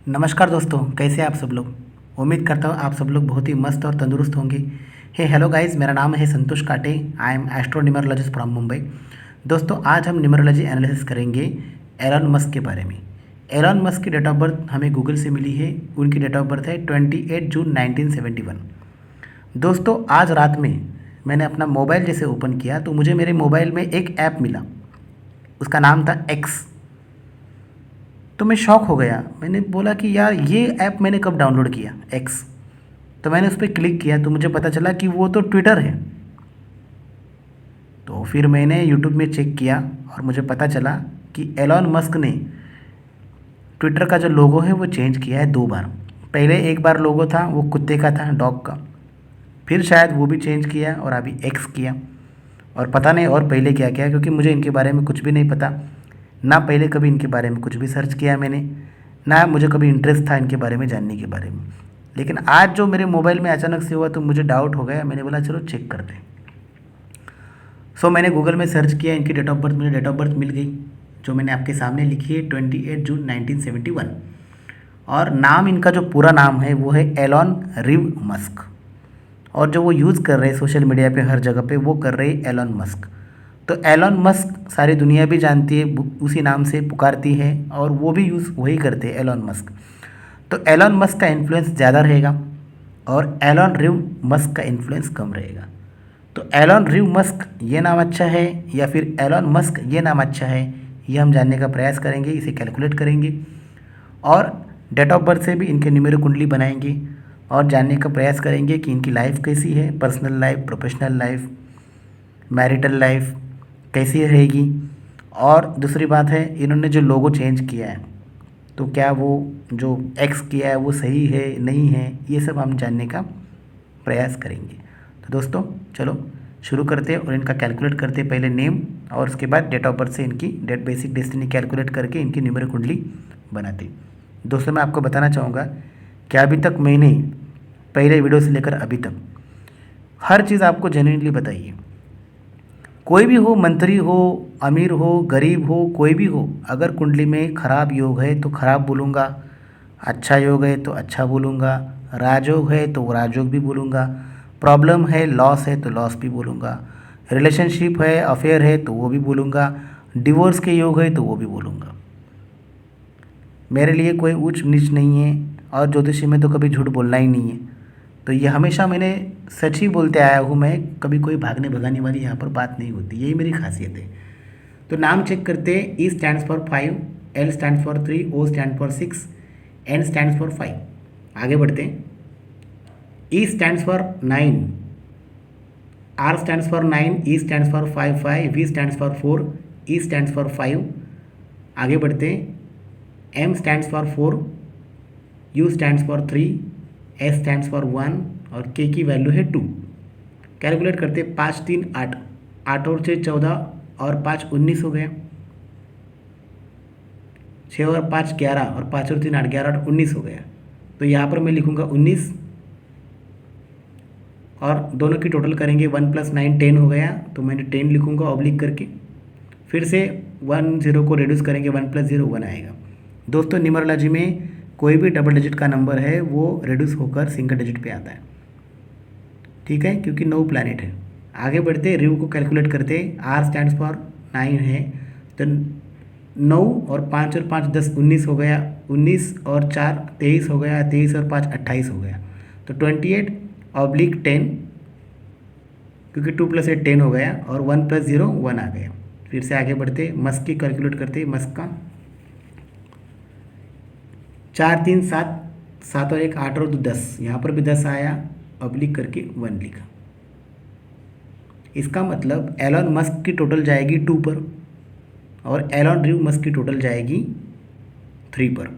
नमस्कार दोस्तों, कैसे हैं आप सब लोग। उम्मीद करता हूँ आप सब लोग बहुत ही मस्त और तंदुरुस्त होंगे। हे हेलो गाइस, मेरा नाम है संतोष काटे। I am astro numerologist from Mumbai. दोस्तों, आज हम न्यूमरोलॉजी एनालिसिस करेंगे एलन मस्क के बारे में। एलन मस्क की डेट ऑफ बर्थ हमें गूगल से मिली है। उनकी डेट ऑफ बर्थ है 28 जून 1971। दोस्तों, आज रात में मैंने अपना मोबाइल जैसे ओपन किया तो मुझे मेरे मोबाइल में एक ऐप मिला। उसका नाम था एक्स। तो मैं शॉक हो गया। मैंने बोला कि यार, ये ऐप मैंने कब डाउनलोड किया, एक्स। तो मैंने उस पर क्लिक किया तो मुझे पता चला कि वो तो ट्विटर है। तो फिर मैंने यूट्यूब में चेक किया और मुझे पता चला कि एलॉन मस्क ने ट्विटर का जो लोगो है वो चेंज किया है 2 बार। पहले एक बार लोगो था वो कुत्ते का था, डॉग का। फिर शायद वो भी चेंज किया और अभी एक्स किया। और पता नहीं और पहले क्या किया, क्योंकि मुझे इनके बारे में कुछ भी नहीं पता। ना पहले कभी इनके बारे में कुछ भी सर्च किया मैंने, ना मुझे कभी इंटरेस्ट था इनके बारे में जानने के बारे में। लेकिन आज जो मेरे मोबाइल में अचानक से हुआ तो मुझे डाउट हो गया। मैंने बोला चलो चेक करते हैं। मैंने गूगल में सर्च किया इनकी डेट ऑफ बर्थ, मुझे डेट ऑफ बर्थ मिल गई जो मैंने आपके सामने लिखी है 28 जून 1971। और नाम इनका जो पूरा नाम है वो है एलॉन रिव मस्क। और जो वो यूज़ कर रहे हैं सोशल मीडिया पे हर जगह पे, वो कर रहे हैं एलॉन मस्क। तो एलॉन मस्क सारी दुनिया भी जानती है, उसी नाम से पुकारती है और वो भी यूज़ वही करते हैं, एलॉन मस्क। तो एलॉन मस्क का इन्फ्लुएंस ज़्यादा रहेगा और एलॉन रिव मस्क का इन्फ्लुएंस कम रहेगा। तो एलॉन रिव मस्क ये नाम अच्छा है या फिर एलॉन मस्क ये नाम अच्छा है, ये हम जानने का प्रयास करेंगे, इसे कैलकुलेट करेंगे और डेट ऑफ बर्थ से भी इनके न्यूमेरिक कुंडली बनाएंगे और जानने का प्रयास करेंगे कि इनकी लाइफ कैसी है, personal life, professional life, marital life कैसी रहेगी। और दूसरी बात है, इन्होंने जो लोगो चेंज किया है तो क्या वो जो एक्स किया है वो सही है नहीं है, ये सब हम जानने का प्रयास करेंगे। तो दोस्तों, चलो शुरू करते हैं और इनका कैलकुलेट करते हैं। पहले नेम और उसके बाद डेट ऑफ बर्थ से इनकी डेट बेसिक डेस्टिनी कैलकुलेट करके इनकी न्यूमेरिक कुंडली बनाते हैं। दोस्तों, मैं आपको बताना चाहूँगा कि अभी तक मैंने पहले वीडियो से लेकर अभी तक हर चीज़ आपको जेन्युइनली बताई है। कोई भी हो, मंत्री हो, अमीर हो, गरीब हो, कोई भी हो, अगर कुंडली में खराब योग है तो खराब बोलूँगा, अच्छा योग है तो अच्छा बोलूँगा, राजयोग है तो राजयोग भी बोलूँगा, प्रॉब्लम है, लॉस है तो लॉस भी बोलूँगा, रिलेशनशिप है, अफेयर है तो वो भी बोलूँगा, डिवोर्स के योग है तो वो भी बोलूँगा। मेरे लिए कोई ऊंच नीच नहीं है और ज्योतिषी में तो कभी झूठ बोलना ही नहीं है। तो ये हमेशा मैंने सच ही बोलते आया हूँ मैं, कभी कोई भागने भगाने वाली यहाँ पर बात नहीं होती, यही मेरी खासियत है। तो नाम चेक करते हैं। E stands for 5, L stands for 3, O stand for 6, N stands for 5। आगे बढ़ते हैं। E stands for 9, R stands for 9, E stands for 5 5, V stands for 4, E stands for 5। आगे बढ़ते हैं। M stands for 4, U stands for 3, S stands for 1 और के की value है 2। कैलकुलेट करते 5 3 8, 8 और 6 14 और 5 19 हो गया। 6 और 5 11 और 5 और 3 8, 11 और 19 हो गया। तो यहाँ पर मैं लिखूँगा 19 और दोनों की टोटल करेंगे 1 + 9 10 हो गया। तो मैंने 10 लिखूँगा ऑब्लिक करके। फिर से 1 0 को रिड्यूस करेंगे, 1 + 0 1 आएगा। दोस्तों, न्यूमरोलॉजी में कोई भी डबल डिजिट का नंबर है वो रिड्यूस होकर सिंगल डिजिट पे आता है, ठीक है, क्योंकि 9 प्लैनेट है। आगे बढ़ते रिव को कैलकुलेट करते। आर स्टैंड्स फॉर 9 है तो 9 और 5 और 5 10 19 हो गया। 19 और 4 23 हो गया। 23 और 5 28 हो गया। तो 28/10, क्योंकि 2 + 8 10 हो गया और 1 + 0 1 आ गया। फिर से आगे बढ़ते मस्क की कैलकुलेट करते। मस्क का 4 3 7, 7 और 1 8 और 2 10, यहाँ पर भी 10 आया, ऑब्लिक करके 1 लिखा। इसका मतलब एलॉन मस्क की टोटल जाएगी 2 पर और एलॉन रिव मस्क की टोटल जाएगी 3 पर।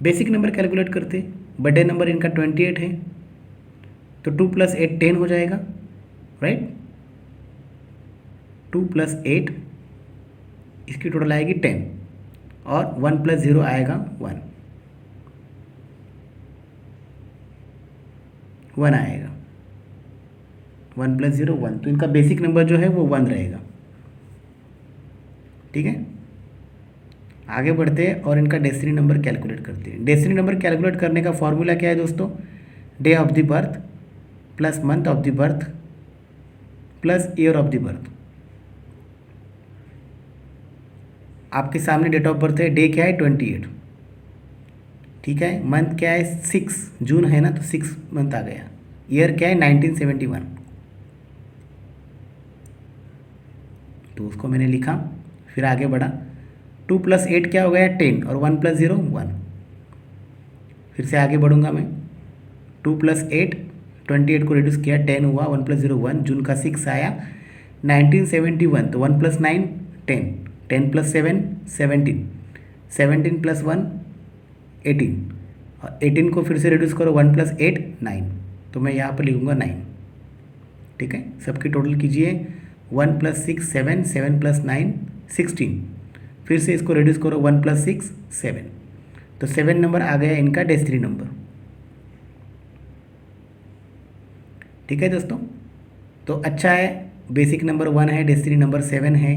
बेसिक नंबर कैलकुलेट करते। बर्थडे नंबर इनका 28 है तो 2 + 8 10 हो जाएगा, राइट। 2 + 8 इसकी टोटल आएगी 10 और 1 + 0 आएगा 1 आएगा। 1 + 0 1, तो इनका बेसिक नंबर जो है वो 1 रहेगा, ठीक है। आगे बढ़ते हैं और इनका डेस्टिनी नंबर कैलकुलेट करते हैं। डेस्टिनी नंबर कैलकुलेट करने का फॉर्मूला क्या है दोस्तों? Day of the birth plus month of the birth plus year of the birth. आपके सामने डेट ऑफ बर्थ है, डे क्या है 28, ठीक है। मंथ क्या है 6 जून है ना, तो 6 मंथ आ गया। ईयर क्या है 1971, तो उसको मैंने लिखा। फिर आगे बढ़ा, 2 + 8 क्या हो गया 10 और 1 + 0 1। फिर से आगे बढ़ूंगा मैं, 2 + 8 28 को रिड्यूस किया 10 हुआ, 1 + 0 1, जून का 6 आया 1971, तो 1 + 9 10, 10 + 7 17, 17 + 1 18, और 18 को फिर से रिड्यूस करो 1 + 8 9, तो मैं यहाँ पर लिखूँगा 9, ठीक है। सबकी टोटल कीजिए, 1 + 6 7, 7 + 9 16, फिर से इसको रिड्यूस करो 1 + 6 7, तो 7 नंबर आ गया इनका डेस्टिनी नंबर, ठीक है दोस्तों। तो अच्छा है, बेसिक नंबर 1 है, डेस्टिनी नंबर 7 है।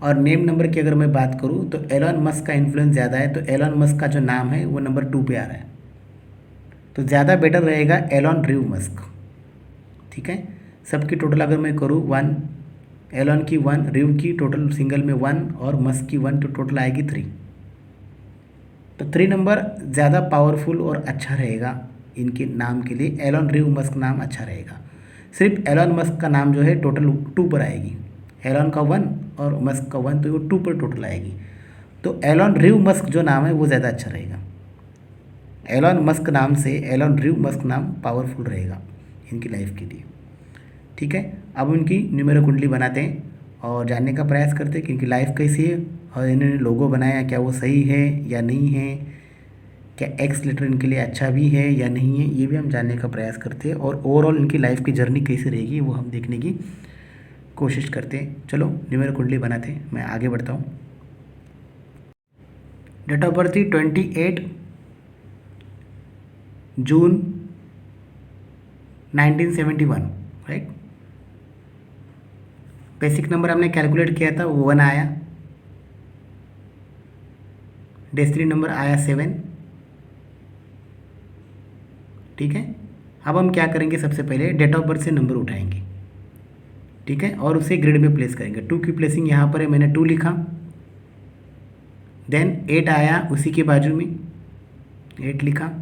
और नेम नंबर की अगर मैं बात करूँ तो एलॉन मस्क का इन्फ्लुएंस ज़्यादा है, तो एलॉन मस्क का जो नाम है वो नंबर 2 पे आ रहा है, तो ज़्यादा बेटर रहेगा एलॉन रिव मस्क, ठीक है। सबकी टोटल अगर मैं करूँ 1, एलॉन की 1, रिव की टोटल सिंगल में 1 और मस्क की 1, तो टोटल आएगी 3। तो 3 नंबर ज़्यादा पावरफुल और अच्छा रहेगा इनके नाम के लिए। एलॉन रिव मस्क नाम अच्छा रहेगा। सिर्फ एलॉन मस्क का नाम जो है टोटल 2 पर आएगी, एलॉन का 1 और मस्क का 1, तो वो 2 पर टोटल आएगी। तो एलॉन रिव मस्क जो नाम है वो ज़्यादा अच्छा रहेगा। एलॉन मस्क नाम से एलॉन रिव मस्क नाम पावरफुल रहेगा इनकी लाइफ के लिए, ठीक है। अब उनकी न्यूमेरो कुंडली बनाते हैं और जानने का प्रयास करते हैं कि इनकी लाइफ कैसी है, और इन्होंने लोगो बनाया क्या वो सही है या नहीं है, क्या एक्स लेटर इनके लिए अच्छा भी है या नहीं है, ये भी हम जानने का प्रयास करते हैं। और ओवरऑल इनकी लाइफ की जर्नी कैसी रहेगी वो हम देखने की कोशिश करते हैं। चलो न्यूमेरो कुंडली बनाते हैं, मैं आगे बढ़ता हूँ। डेट ऑफ बर्थ थी 28 जून 1971, राइट। बेसिक नंबर हमने कैलकुलेट किया था, वो 1 आया। डेस्टिनी नंबर आया 7, ठीक है। अब हम क्या करेंगे, सबसे पहले डेट ऑफ बर्थ से नंबर उठाएंगे, ठीक है, और उसे ग्रिड में प्लेस करेंगे। 2 की प्लेसिंग यहाँ पर है, मैंने 2 लिखा। देन 8 आया उसी के बाजू में, 8 लिखा।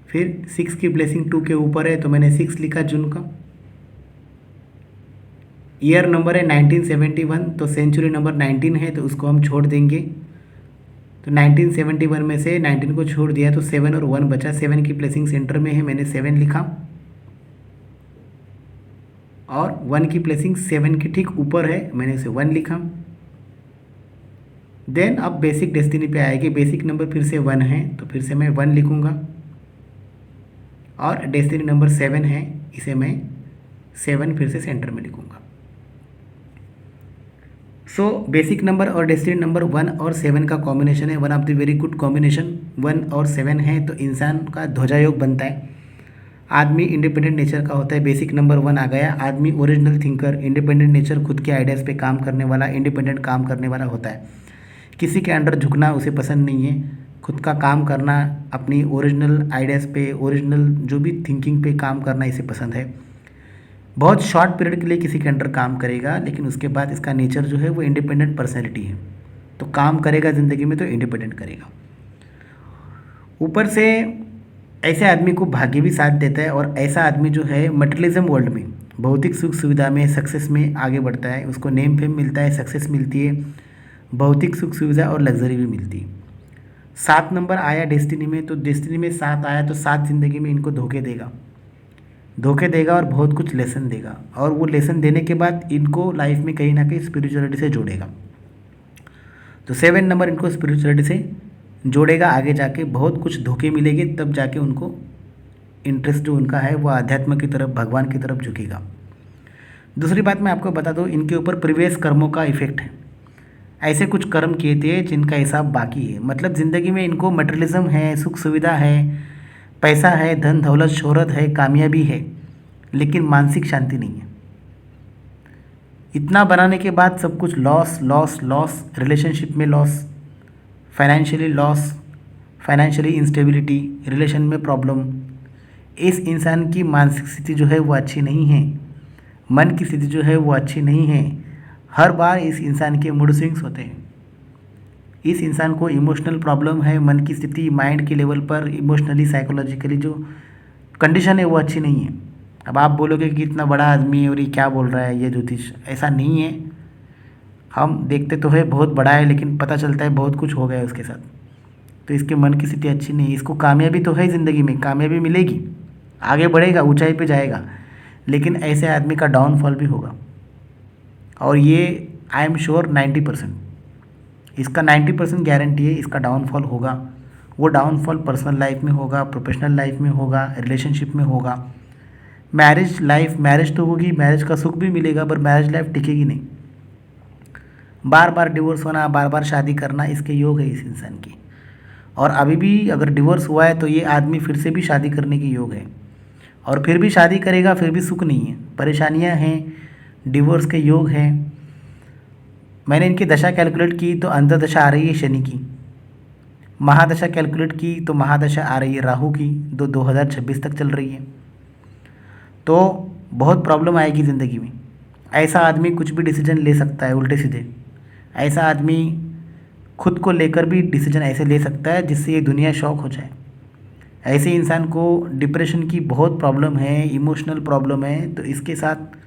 फिर 6 की प्लेसिंग 2 के ऊपर है, तो मैंने 6 लिखा जून का। ईयर नंबर है 1971, तो सेंचुरी नंबर 19 है, तो उसको हम छोड़ देंगे। तो 1971 में से 19 को छोड़ दिया तो 7 और 1 बचा, 7 की प्लेसिंग सेंटर में है, मैंने 7 लिखा। और 1 की प्लेसिंग 7 के ठीक ऊपर है, मैंने उसे 1 लिखा। देन अब बेसिक डेस्टिनी पे आएगी, बेसिक नंबर फिर से 1 है, तो फिर से मैं 1 लिखूँगा। और डेस्टिनी नंबर 7 है, इसे मैं 7 फिर से सेंटर में लिखूँगा। सो बेसिक नंबर और डेस्टिनी नंबर 1 और 7 का कॉम्बिनेशन है, one of the very good combination. 1 और 7 है तो इंसान का ध्वजा योग बनता है। आदमी इंडिपेंडेंट नेचर का होता है, बेसिक नंबर 1 आ गया। आदमी ओरिजिनल थिंकर, इंडिपेंडेंट नेचर, खुद के आइडियाज़ पे काम करने वाला, इंडिपेंडेंट काम करने वाला होता है। किसी के अंडर झुकना उसे पसंद नहीं है, खुद का काम करना, अपनी ओरिजिनल आइडियाज़ पे, ओरिजिनल जो भी थिंकिंग पे काम करना इसे पसंद है। बहुत शॉर्ट पीरियड के लिए किसी के अंडर काम करेगा, लेकिन उसके बाद इसका नेचर जो है वो इंडिपेंडेंट पर्सनैलिटी है, तो काम करेगा ज़िंदगी में तो इंडिपेंडेंट करेगा। ऊपर से ऐसे आदमी को भाग्य भी साथ देता है, और ऐसा आदमी जो है मटेरियलिज्म वर्ल्ड में, भौतिक सुख सुविधा में, सक्सेस में आगे बढ़ता है। उसको नेम फेम मिलता है, सक्सेस मिलती है, भौतिक सुख सुविधा और लग्जरी भी मिलती है। 7 नंबर आया डेस्टिनी में, तो डेस्टिनी में 7 आया तो 7 ज़िंदगी में इनको धोखे देगा और बहुत कुछ लेसन देगा, और वो लेसन देने के बाद इनको लाइफ में कहीं ना कहीं स्पिरिचुअलिटी से जोड़ेगा। तो 7 नंबर इनको स्पिरिचुअलिटी से जोड़ेगा, आगे जाके बहुत कुछ धोखे मिलेंगे, तब जाके उनको इंटरेस्ट जो उनका है वो आध्यात्म की तरफ, भगवान की तरफ झुकेगा। दूसरी बात मैं आपको बता दूँ, इनके ऊपर प्रीवियस कर्मों का इफेक्ट है। ऐसे कुछ कर्म किए थे जिनका हिसाब बाकी है, मतलब ज़िंदगी में इनको मटेरियलिज्म है, सुख सुविधा है, पैसा है, धन दौलत शोहरत है, कामयाबी है, लेकिन मानसिक शांति नहीं है। इतना बनाने के बाद सब कुछ लॉस लॉस लॉस, रिलेशनशिप में loss, financially loss, financially instability, relation में प्रॉब्लम। इस इंसान की मानसिक स्थिति जो है वो अच्छी नहीं है, मन की स्थिति जो है वो अच्छी नहीं है। हर बार इस इंसान के मूड स्विंग्स होते हैं। इस इंसान को इमोशनल प्रॉब्लम है, मन की स्थिति, माइंड के लेवल पर इमोशनली साइकोलॉजिकली जो कंडीशन है वो अच्छी नहीं है। अब आप बोलोगे कि इतना बड़ा आदमी है और ये क्या बोल रहा है, ये ज्योतिष, ऐसा नहीं है। हम देखते तो है बहुत बड़ा है, लेकिन पता चलता है बहुत कुछ हो गया है उसके साथ। तो इसके मन की स्थिति अच्छी नहीं है। इसको कामयाबी तो है, ज़िंदगी में कामयाबी मिलेगी, आगे बढ़ेगा, ऊंचाई पे जाएगा, लेकिन ऐसे आदमी का डाउनफॉल भी होगा। और ये आई एम श्योर 90%, इसका 90% गारंटी है, इसका डाउनफॉल होगा। वो डाउनफॉल पर्सनल लाइफ में होगा, प्रोफेशनल लाइफ में होगा, रिलेशनशिप में होगा। मैरिज लाइफ, मैरिज तो होगी, मैरिज का सुख भी मिलेगा, पर मैरिज लाइफ टिकेगी नहीं। बार बार डिवोर्स होना, बार बार शादी करना, इसके योग है इस इंसान की। और अभी भी अगर डिवोर्स हुआ है तो ये आदमी फिर से भी शादी करने के योग है, और फिर भी शादी करेगा, फिर भी सुख नहीं है, परेशानियां हैं, डिवोर्स के योग हैं। मैंने इनकी दशा कैलकुलेट की तो अंतर्दशा आ रही है शनि की, महादशा कैलकुलेट की तो महादशा आ रही है राहु की, 2026 तक चल रही है। तो बहुत प्रॉब्लम आएगी ज़िंदगी में। ऐसा आदमी कुछ भी डिसीजन ले सकता है उल्टे सीधे। ऐसा आदमी खुद को लेकर भी डिसीजन ऐसे ले सकता है जिससे ये दुनिया शॉक हो जाए। ऐसे इंसान को डिप्रेशन की बहुत प्रॉब्लम है, इमोशनल प्रॉब्लम है, तो इसके साथ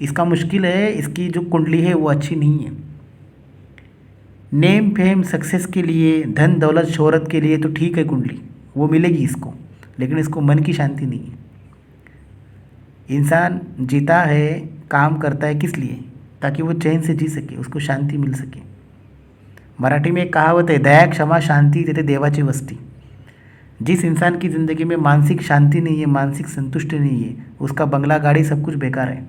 इसका मुश्किल है। इसकी जो कुंडली है वो अच्छी नहीं है। नेम फेम सक्सेस के लिए, धन दौलत शोहरत के लिए तो ठीक है कुंडली, वो मिलेगी इसको, लेकिन इसको मन की शांति नहीं है। इंसान जीता है, काम करता है किस लिए? ताकि वो चैन से जी सके, उसको शांति मिल सके। मराठी में एक कहावत है, दया क्षमा शांती तेथे देवाची वस्ती। जिस इंसान की ज़िंदगी में मानसिक शांति नहीं है, मानसिक संतुष्टि नहीं है, उसका बंगला गाड़ी सब कुछ बेकार है।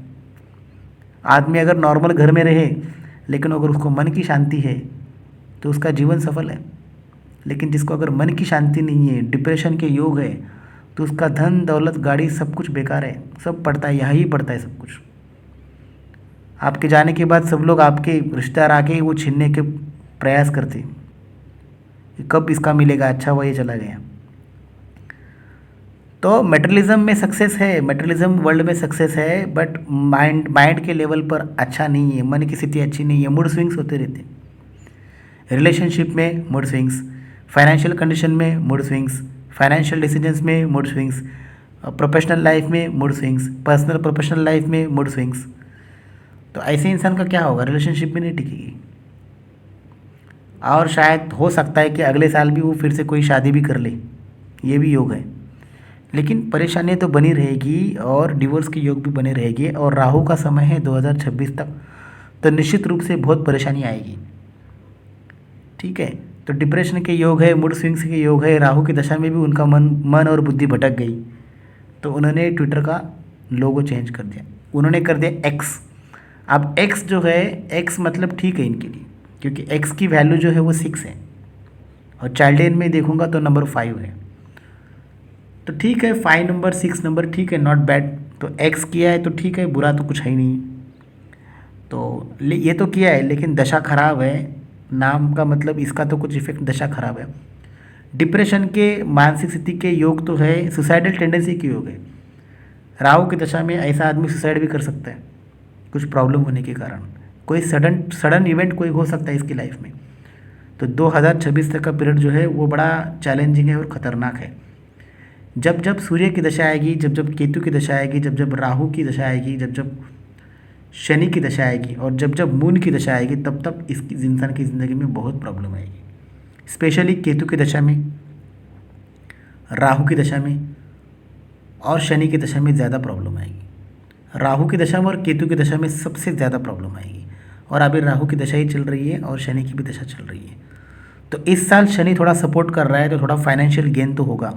आदमी अगर नॉर्मल घर में रहे, लेकिन अगर उसको मन की शांति है तो उसका जीवन सफल है। लेकिन जिसको अगर मन की शांति नहीं है, डिप्रेशन के योग है, तो उसका धन दौलत गाड़ी सब कुछ बेकार है, सब पड़ता है, यहाँ ही पड़ता है सब कुछ। आपके जाने के बाद सब लोग, आपके रिश्तेदार आके वो छीनने के प्रयास करते कि कब इसका मिलेगा, अच्छा हुआ ये चला गया। तो मेटेरियलिज्म में सक्सेस है, मेटेरियलिज्म वर्ल्ड में सक्सेस है, बट माइंड के लेवल पर अच्छा नहीं है, मन की स्थिति अच्छी नहीं है, मूड स्विंग्स होते रहते हैं। रिलेशनशिप में मूड स्विंग्स, फाइनेंशियल कंडीशन में मूड स्विंग्स, फाइनेंशियल डिसीजंस में मूड स्विंग्स, प्रोफेशनल लाइफ में mood swings, personal professional life में मूड स्विंग्स। तो ऐसे इंसान का क्या होगा? रिलेशनशिप में नहीं टिकेगी, और शायद हो सकता है कि अगले साल भी वो फिर से कोई शादी भी कर ले, ये भी योग है। लेकिन परेशानियाँ तो बनी रहेगी, और डिवोर्स के योग भी बने रहेंगे, और राहु का समय है 2026 तक, तो निश्चित रूप से बहुत परेशानी आएगी। ठीक है, तो डिप्रेशन के योग है, मूड स्विंग्स के योग है, राहु की दशा में भी उनका मन और बुद्धि भटक गई, तो उन्होंने ट्विटर का लोगो चेंज कर दिया, उन्होंने कर दिया एक्स। अब एक्स जो है, एक्स मतलब ठीक है इनके लिए, क्योंकि एक्स की वैल्यू जो है वो 6 है, और चाइल्ड में देखूंगा तो नंबर 5 है। तो ठीक है, 5 नंबर 6 नंबर ठीक है, नॉट बैड। तो एक्स किया है तो ठीक है, बुरा तो कुछ है ही नहीं। तो ये तो किया है, लेकिन दशा खराब है, नाम का मतलब इसका तो कुछ इफेक्ट, दशा खराब है। डिप्रेशन के, मानसिक स्थिति के योग तो है, सुसाइडल टेंडेंसी के योग है। राहु की दशा में ऐसा आदमी सुसाइड भी कर सकता है, कुछ प्रॉब्लम होने के कारण। कोई सडन इवेंट कोई हो सकता है इसकी लाइफ में। तो 2026 तक का पीरियड जो है वो बड़ा चैलेंजिंग है और ख़तरनाक है। जब जब सूर्य की दशा आएगी, जब जब केतु की दशा आएगी, जब जब राहु की दशा आएगी, जब जब शनि की दशा आएगी, और जब जब मून की दशा आएगी, तब तब इसकी इंसान की ज़िंदगी में बहुत प्रॉब्लम आएगी। स्पेशली केतु की दशा में, राहु की दशा में और शनि की दशा में ज़्यादा प्रॉब्लम आएगी। राहु की दशा में और केतु की दशा में सबसे ज़्यादा प्रॉब्लम आएगी। और अभी राहु की दशा ही चल रही है और शनि की भी दशा चल रही है। तो इस साल शनि थोड़ा सपोर्ट कर रहा है, तो थोड़ा फाइनेंशियल गेन तो होगा,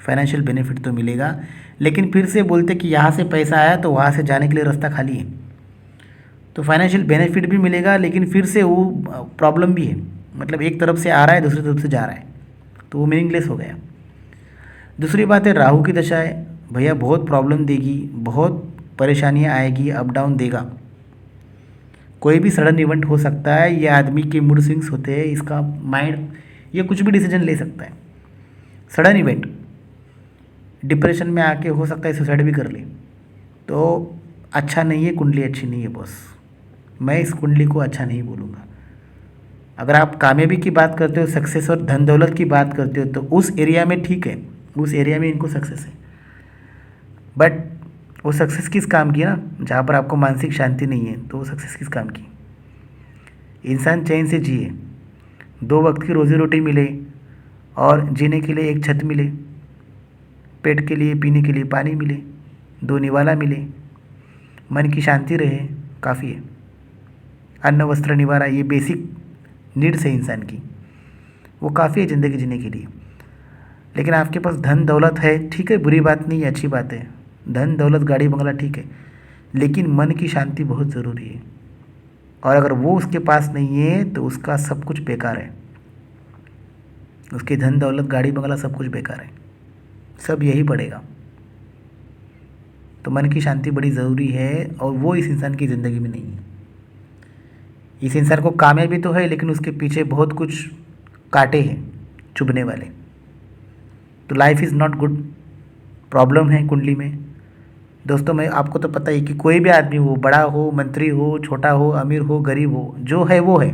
फाइनेंशियल बेनिफिट तो मिलेगा। लेकिन फिर से बोलते कि यहाँ से पैसा आया तो वहाँ से जाने के लिए रास्ता खाली है, तो फाइनेंशियल बेनिफिट भी मिलेगा, लेकिन फिर से वो प्रॉब्लम भी है। मतलब एक तरफ से आ रहा है, दूसरी तरफ से जा रहा है, तो वो मीनिंगलेस हो गया। दूसरी बात है, राहु की दशा है भैया, बहुत प्रॉब्लम देगी, बहुत परेशानियाँ आएगी, अप डाउन देगा। कोई भी सडन इवेंट हो सकता है, ये आदमी के मूड स्विंग्स होते हैं, इसका माइंड, ये कुछ भी डिसीजन ले सकता है। सडन इवेंट, डिप्रेशन में आके हो सकता है सुसाइड भी कर ले। तो अच्छा नहीं है, कुंडली अच्छी नहीं है बॉस। मैं इस कुंडली को अच्छा नहीं बोलूँगा। अगर आप कामयाबी की बात करते हो, सक्सेस और धन दौलत की बात करते हो, तो उस एरिया में ठीक है, उस एरिया में इनको सक्सेस है। बट वो सक्सेस किस काम की ना, जहाँ पर आपको मानसिक शांति नहीं है, तो वो सक्सेस किस काम की। इंसान चैन से जिए, 2 वक्त की रोज़ी रोटी मिले और जीने के लिए एक छत मिले, पेट के लिए पीने के लिए पानी मिले, 2 निवाला मिले, मन की शांति रहे, काफ़ी है। अन्न वस्त्र निवारा, ये बेसिक नीड्स है इंसान की, वो काफ़ी है ज़िंदगी जीने के लिए। लेकिन आपके पास धन दौलत है, ठीक है, बुरी बात नहीं है, अच्छी बात है। धन दौलत गाड़ी बंगला ठीक है, लेकिन मन की शांति बहुत ज़रूरी है। और अगर वो उसके पास नहीं है तो उसका सब कुछ बेकार है। उसकी धन दौलत गाड़ी बंगला सब कुछ बेकार है, सब यही पड़ेगा। तो मन की शांति बड़ी ज़रूरी है, और वो इस इंसान की ज़िंदगी में नहीं है। इस इंसान को कामयाबी तो है, लेकिन उसके पीछे बहुत कुछ कांटे हैं चुभने वाले। तो life is not good, problem है कुंडली में। दोस्तों, मैं आपको तो पता ही कि कोई भी आदमी हो, बड़ा हो, मंत्री हो, छोटा हो, अमीर हो, गरीब हो, जो है वो है।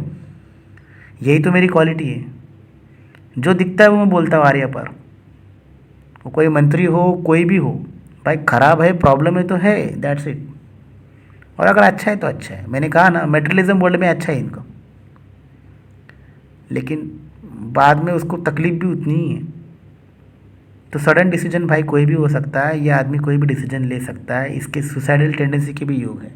यही तो मेरी क्वालिटी है। जो दिखता है वो मैं बोलता हूँ आर्या पर। वो कोई मंत्री हो, कोई भी हो, भाई ख़राब है, प्रॉब्लम है तो है, दैट्स इट। और अगर अच्छा है तो अच्छा है। मैंने कहा ना, मेटेरियलिज्म वर्ल्ड में अच्छा है इनको, लेकिन बाद में उसको तकलीफ भी उतनी ही है। तो सडन डिसीजन भाई कोई भी हो सकता है, यह आदमी कोई भी डिसीजन ले सकता है, इसके सुसाइडल टेंडेंसी के भी योग है।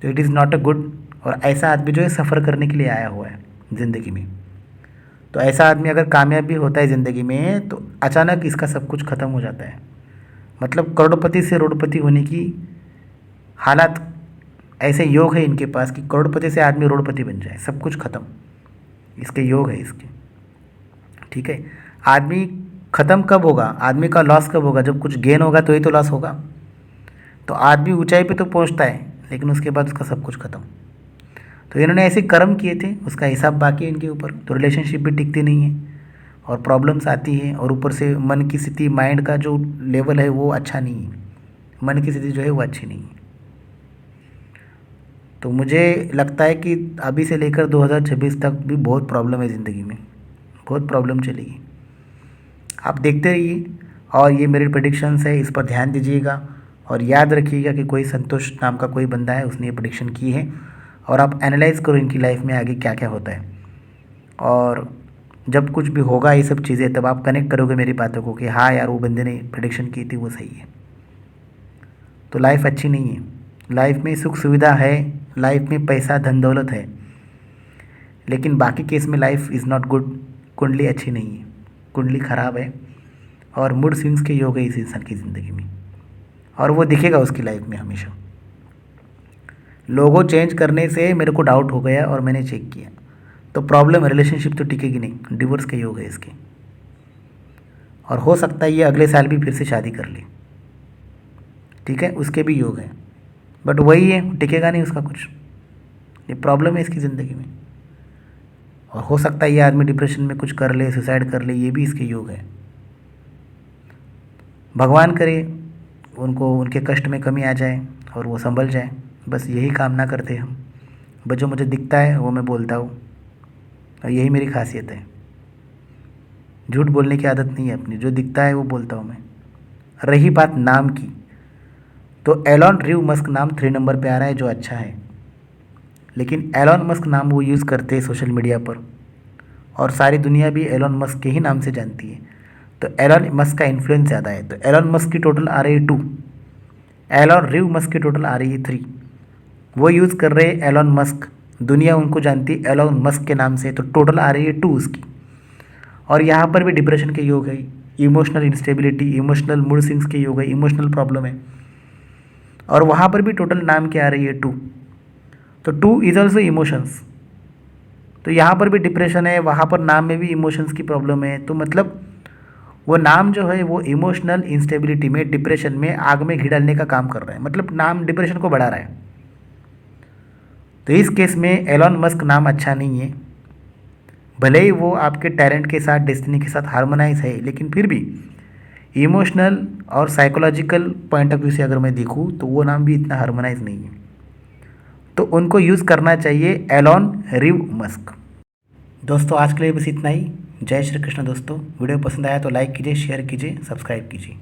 तो it is not a good. और ऐसा आदमी जो है सफ़र करने के लिए आया हुआ है ज़िंदगी में। तो ऐसा आदमी अगर कामयाब भी होता है ज़िंदगी में, तो अचानक इसका सब कुछ ख़त्म हो जाता है। मतलब करोड़पति से रोडपति होने की हालात, ऐसे योग है इनके पास कि करोड़पति से आदमी रोडपति बन जाए, सब कुछ ख़त्म। इसके योग है इसके, ठीक है। आदमी ख़त्म कब होगा, आदमी का लॉस कब होगा, जब कुछ गेन होगा तो ही तो लॉस होगा। तो आदमी ऊंचाई पे तो पहुंचता है, लेकिन उसके बाद उसका सब कुछ ख़त्म। तो इन्होंने ऐसे कर्म किए थे, उसका हिसाब बाकी है इनके ऊपर। तो रिलेशनशिप भी टिकती नहीं है, और प्रॉब्लम्स आती हैं, और ऊपर से मन की स्थिति, माइंड का जो लेवल है वो अच्छा नहीं है। मन की स्थिति जो है वो अच्छी नहीं है। तो मुझे लगता है कि अभी से लेकर 2026 तक भी बहुत प्रॉब्लम है ज़िंदगी में, बहुत प्रॉब्लम चलेगी। आप देखते रहिए, और ये मेरी प्रेडिक्शंस है, इस पर ध्यान दीजिएगा। और याद रखिएगा कि कोई संतोष नाम का कोई बंदा है, उसने ये प्रेडिक्शन की है। और आप एनालाइज़ करो इनकी लाइफ में आगे क्या क्या होता है। और जब कुछ भी होगा ये सब चीज़ें, तब आप कनेक्ट करोगे मेरी बातों को कि हाँ यार, वो बंदे ने प्रेडिक्शन की थी, वो सही है। तो लाइफ अच्छी नहीं है, लाइफ में सुख सुविधा है, लाइफ में पैसा धन दौलत है, लेकिन बाकी केस में लाइफ इज़ नॉट गुड। कुंडली अच्छी नहीं है, कुंडली ख़राब है, और मूड स्विंग्स के योग है इस इंसान की ज़िंदगी में, और वो दिखेगा उसकी लाइफ में हमेशा। लोगो चेंज करने से मेरे को डाउट हो गया, और मैंने चेक किया, तो प्रॉब्लम रिलेशनशिप तो टिकेगी नहीं, डिवोर्स के योग है इसके। और हो सकता है ये अगले साल भी फिर से शादी कर ले, ठीक है, उसके भी योग है। बट वही है, टिकेगा नहीं उसका कुछ, ये प्रॉब्लम है इसकी ज़िंदगी में। और हो सकता है ये आदमी डिप्रेशन में कुछ कर ले, सुसाइड कर ले, ये भी इसके योग है। भगवान करे उनको, उनके कष्ट में कमी आ जाए और वो संभल जाए, बस यही कामना करते हम। बस जो मुझे दिखता है वो मैं बोलता हूँ, और यही मेरी खासियत है। झूठ बोलने की आदत नहीं है अपनी, जो दिखता है वो बोलता हूँ मैं। रही बात नाम की, तो एलॉन ड्रू मस्क नाम 3 नंबर पे आ रहा है, जो अच्छा है। लेकिन एलॉन मस्क नाम वो यूज़ करते हैं सोशल मीडिया पर, और सारी दुनिया भी एलॉन मस्क के ही नाम से जानती है। तो एलॉन मस्क का इन्फ्लुएंस ज़्यादा है। तो एलॉन मस्क की टोटल आ रही है 2, एलॉन ड्रू मस्क की टोटल आ रही है 3। वो यूज़ कर रहे हैं एलॉन मस्क, दुनिया उनको जानती है एलॉन मस्क के नाम से, तो टोटल आ रही है 2 उसकी। और यहाँ पर भी डिप्रेशन के योग है, emotional instability, emotional mood swings के योग है, इमोशनल प्रॉब्लम है। और वहाँ पर भी टोटल नाम क्या आ रही है 2। तो 2 इज ऑल्सो इमोशंस। तो यहाँ पर भी डिप्रेशन है, वहाँ पर नाम में भी इमोशंस की प्रॉब्लम है। तो मतलब वो नाम जो है वो इमोशनल इंस्टेबिलिटी में, डिप्रेशन में, आग में घी डालने का काम कर रहा है। मतलब नाम डिप्रेशन को बढ़ा रहा है। तो इस केस में एलॉन मस्क नाम अच्छा नहीं है। भले ही वो आपके टैलेंट के साथ, डेस्टिनी के साथ हार्मोनाइज है, लेकिन फिर भी इमोशनल और साइकोलॉजिकल पॉइंट ऑफ व्यू से अगर मैं देखूँ तो वो नाम भी इतना हार्मोनाइज नहीं है। तो उनको यूज़ करना चाहिए एलॉन रिव मस्क। दोस्तों आज के लिए बस इतना ही। जय श्री कृष्ण दोस्तों। वीडियो पसंद आया तो लाइक कीजिए, शेयर कीजिए, सब्सक्राइब कीजिए।